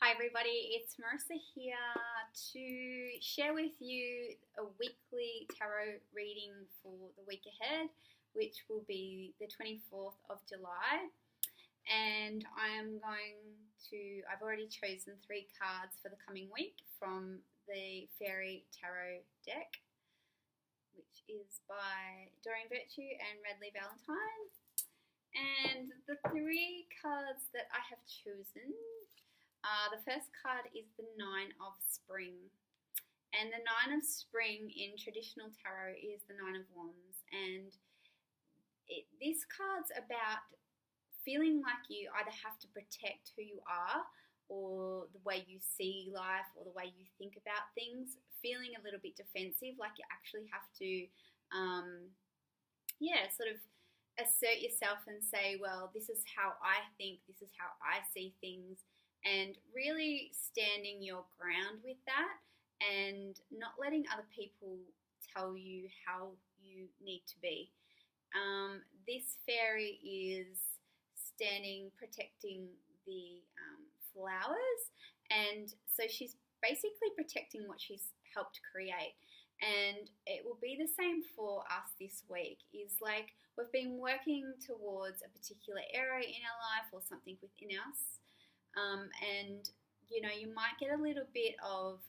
Hi everybody, it's Marissa here to share with you a weekly tarot reading for the week ahead, which will be the 24th of July. And I've already chosen 3 cards for the coming week from the Fairy Tarot deck, which is by Doreen Virtue and Radleigh Valentine. And the 3 cards that I have chosen, the first card is the Nine of Spring. And the Nine of Spring in traditional tarot is the Nine of Wands. And this card's about feeling like you either have to protect who you are or the way you see life or the way you think about things, feeling a little bit defensive, like you actually have to, sort of assert yourself and say, well, this is how I think, this is how I see things, and really standing your ground with that and not letting other people tell you how you need to be. This fairy is standing, protecting the flowers, and so she's basically protecting what she's helped create. And it will be the same for us this week, is like we've been working towards a particular area in our life or something within us, and you might get a little bit of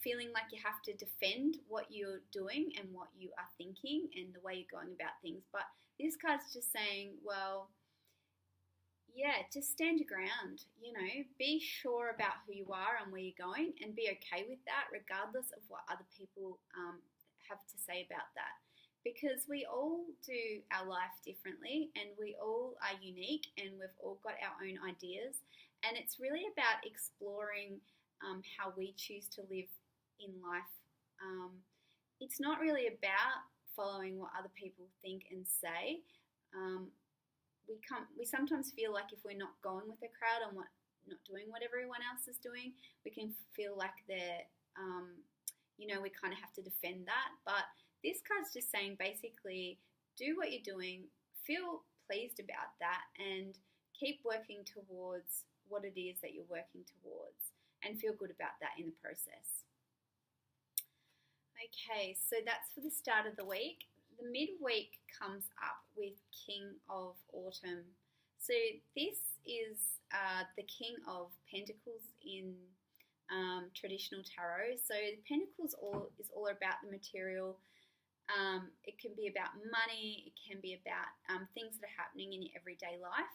feeling like you have to defend what you're doing and what you are thinking and the way you're going about things. But this card's just saying, well, yeah, just stand your ground, be sure about who you are and where you're going, and be okay with that regardless of what other people have to say about that. Because we all do our life differently and we all are unique and we've all got our own ideas, and it's really about exploring how we choose to live in life. It's not really about following what other people think and say. We sometimes feel like if we're not going with the crowd and not doing what everyone else is doing, we can feel like we kind of have to defend that. But this card's just saying basically do what you're doing, feel pleased about that, and keep working towards what it is that you're working towards, and feel good about that in the process. Okay, so that's for the start of the week. The midweek comes up with King of Autumn. So this is the King of Pentacles in traditional tarot. So the Pentacles is all about the material. It can be about money. It can be about things that are happening in your everyday life.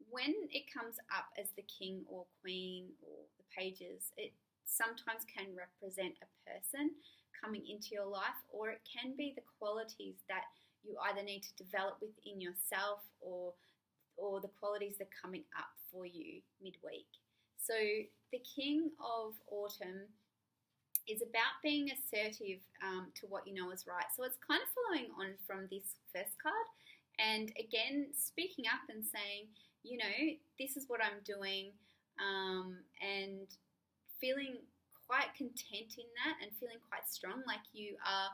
When it comes up as the King or Queen or the Pages, it sometimes can represent a person coming into your life, or it can be the qualities that you either need to develop within yourself or the qualities that are coming up for you midweek. So the King of Autumn is about being assertive to what you know is right. So it's kind of following on from this first card, and again speaking up and saying, this is what I'm doing, and feeling quite content in that and feeling quite strong, like you are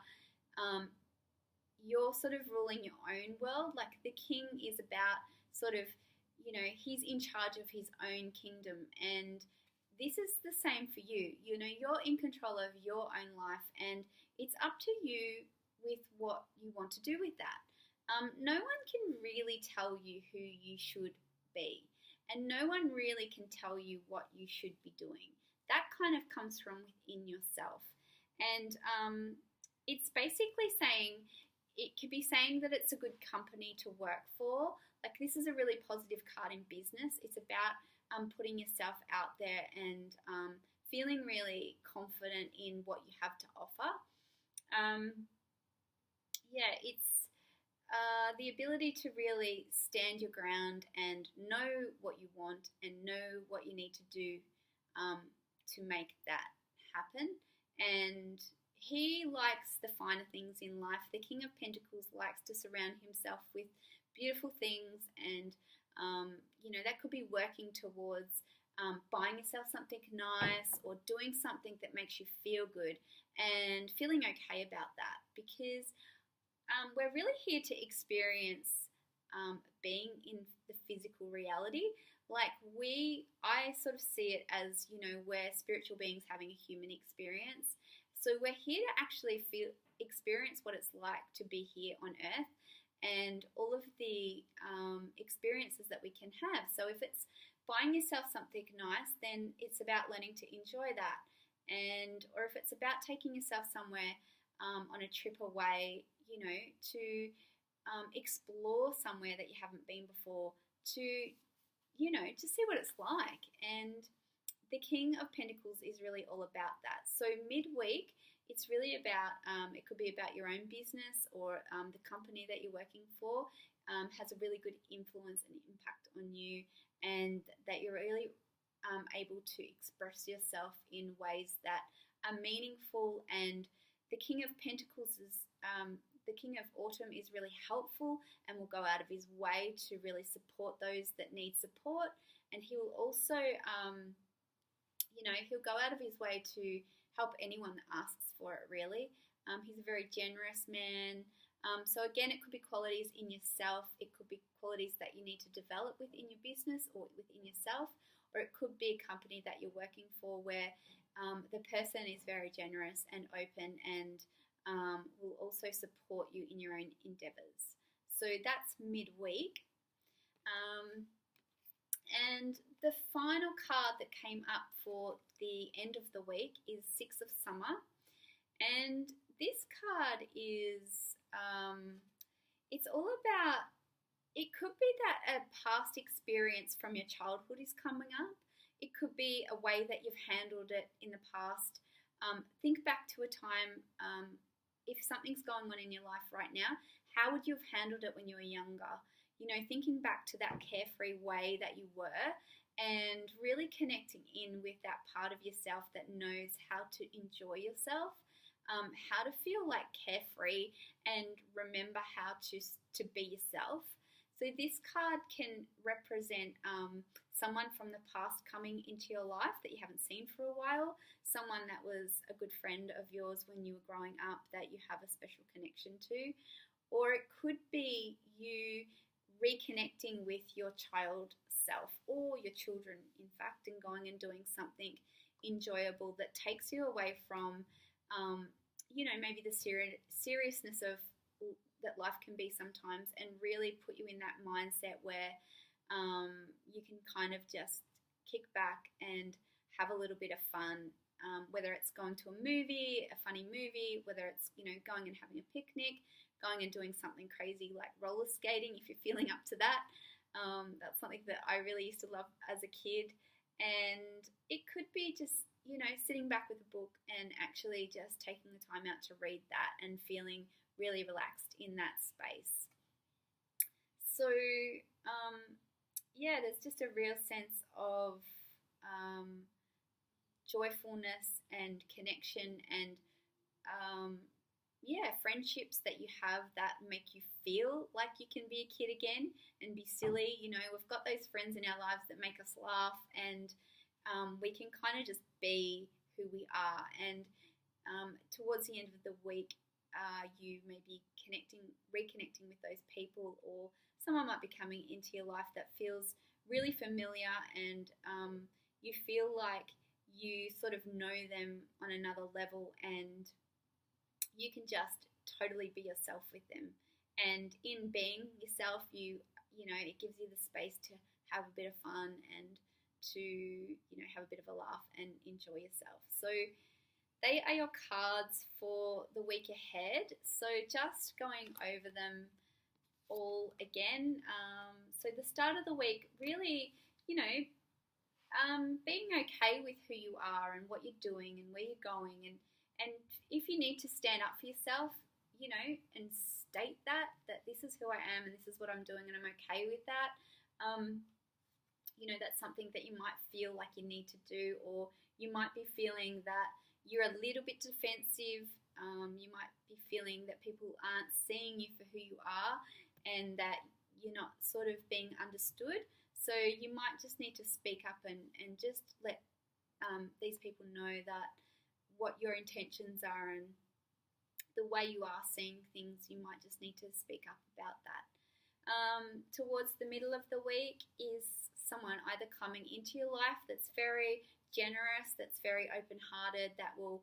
you're sort of ruling your own world. Like the king is about sort of, he's in charge of his own kingdom, and this is the same for you. You're in control of your own life, and it's up to you with what you want to do with that. No one can really tell you who you should be, and no one really can tell you what you should be doing. That kind of comes from within yourself. And it's basically saying, it could be saying that it's a good company to work for. Like this is a really positive card in business. It's about putting yourself out there and feeling really confident in what you have to offer. It's the ability to really stand your ground and know what you want and know what you need to do to make that happen. And he likes the finer things in life. The King of Pentacles likes to surround himself with beautiful things, and that could be working towards buying yourself something nice or doing something that makes you feel good and feeling okay about that, because we're really here to experience being in the physical reality. Like I sort of see it as, we're spiritual beings having a human experience. So we're here to actually experience what it's like to be here on earth and all of the experiences that we can have. So if it's buying yourself something nice, then it's about learning to enjoy that. Or if it's about taking yourself somewhere on a trip away, to explore somewhere that you haven't been before, to see what it's like. And the King of Pentacles is really all about that. So midweek, it's really about, it could be about your own business, or the company that you're working for has a really good influence and impact on you, and that you're really able to express yourself in ways that are meaningful. And the King of Pentacles is, the King of Autumn is really helpful and will go out of his way to really support those that need support. And he will also, he'll go out of his way to help anyone that asks for it, really. He's a very generous man. So again, it could be qualities in yourself. It could be qualities that you need to develop within your business or within yourself. Or it could be a company that you're working for where the person is very generous and open, and will also support you in your own endeavours. So that's midweek. And the final card that came up for the end of the week is Six of Summer. And this card is, it's all about, it could be that a past experience from your childhood is coming up. It could be a way that you've handled it in the past. Think back to a time, if something's going on in your life right now, how would you have handled it when you were younger? Thinking back to that carefree way that you were, and really connecting in with that part of yourself that knows how to enjoy yourself, how to feel like carefree, and remember how to be yourself. So this card can represent someone from the past coming into your life that you haven't seen for a while, someone that was a good friend of yours when you were growing up that you have a special connection to, or it could be you reconnecting with your child self, or your children, in fact, and going and doing something enjoyable that takes you away from, maybe the seriousness of that life can be sometimes, and really put you in that mindset where you can kind of just kick back and have a little bit of fun, whether it's going to a movie, a funny movie, whether it's, going and having a picnic, going and doing something crazy like roller skating if you're feeling up to that. That's something that I really used to love as a kid. And it could be just, sitting back with a book and actually just taking the time out to read that and feeling really relaxed in that space. So, there's just a real sense of joyfulness and connection, and friendships that you have that make you feel like you can be a kid again and be silly. We've got those friends in our lives that make us laugh, and we can kind of just be who we are. And towards the end of the week, you may be reconnecting with those people, or someone might be coming into your life that feels really familiar, and you feel like you sort of know them on another level, and you can just totally be yourself with them. And in being yourself, it gives you the space to have a bit of fun and to, have a bit of a laugh and enjoy yourself. So they are your cards for the week ahead. So just going over them all again. So the start of the week, really, being okay with who you are and what you're doing and where you're going, and if you need to stand up for yourself, and state that this is who I am and this is what I'm doing and I'm okay with that. That's something that you might feel like you need to do, or you might be feeling that you're a little bit defensive. You might be feeling that people aren't seeing you for who you are, and that you're not sort of being understood. So you might just need to speak up and just let these people know that what your intentions are and the way you are seeing things. You might just need to speak up about that. Towards the middle of the week is someone either coming into your life that's very generous, that's very open-hearted, that will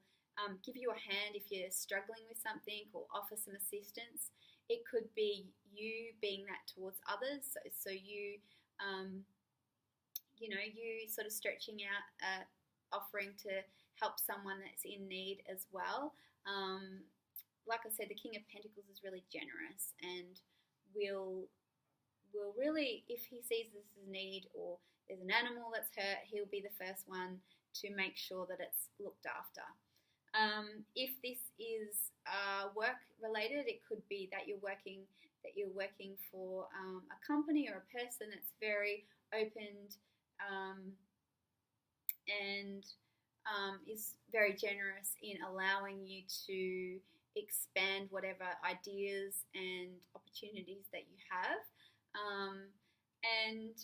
give you a hand if you're struggling with something or offer some assistance. It could be you being that towards others, so you, you sort of stretching out, offering to help someone that's in need as well. Like I said, the King of Pentacles is really generous and will really, if he sees this as a need or there's an animal that's hurt, he'll be the first one to make sure that it's looked after. If this is work related, it could be that you're working for a company or a person that's very opened and is very generous in allowing you to expand whatever ideas and opportunities that you have. And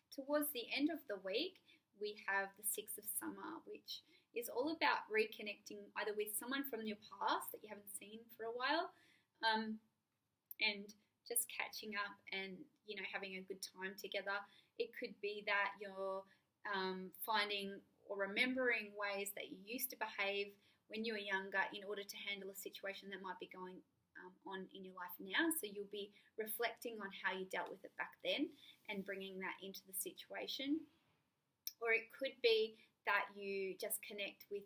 towards the end of the week, we have the Six of Summer, which is all about reconnecting either with someone from your past that you haven't seen for a while, and just catching up and, having a good time together. It could be that you're finding or remembering ways that you used to behave when you were younger in order to handle a situation that might be going on in your life now. So you'll be reflecting on how you dealt with it back then and bringing that into the situation. Or it could be that you just connect with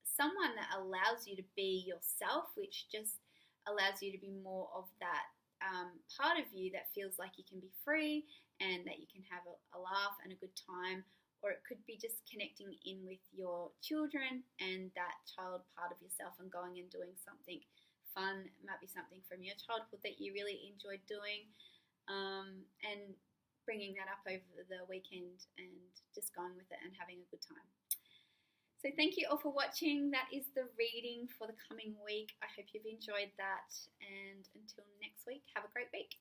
someone that allows you to be yourself, which just allows you to be more of that part of you that feels like you can be free and that you can have a laugh and a good time. Or it could be just connecting in with your children and that child part of yourself and going and doing something fun. It might be something from your childhood that you really enjoyed doing, and bringing that up over the weekend and just going with it and having a good time. So thank you all for watching. That is the reading for the coming week. I hope you've enjoyed that, and until next week, have a great week.